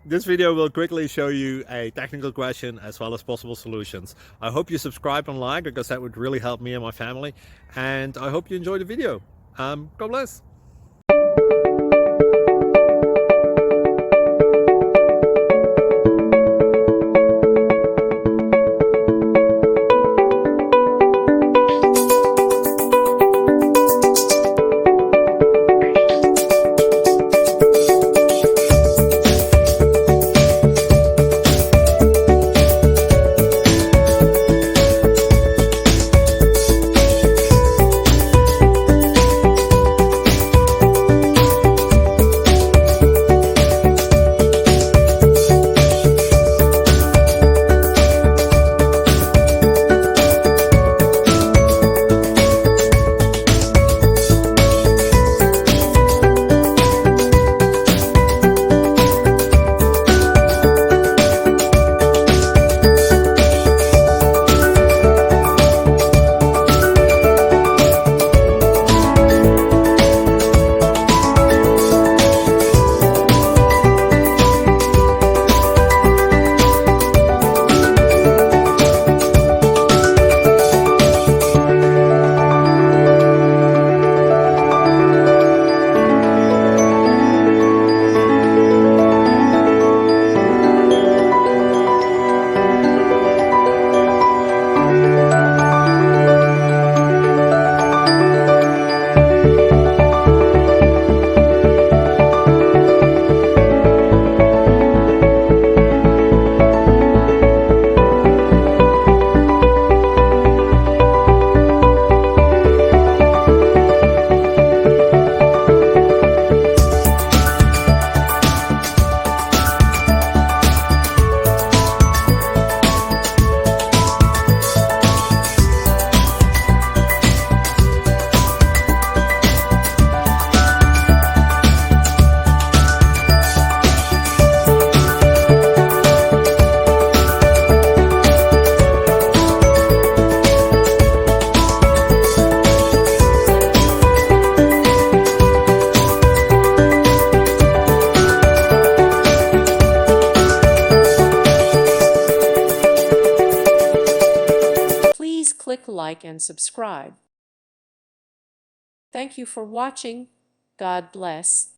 This video will quickly show you a technical question as well as possible solutions. I hope you subscribe and like, because that would really help me and my family. And I hope you enjoy the video. God bless. Please click like and subscribe. Thank you for watching. God bless.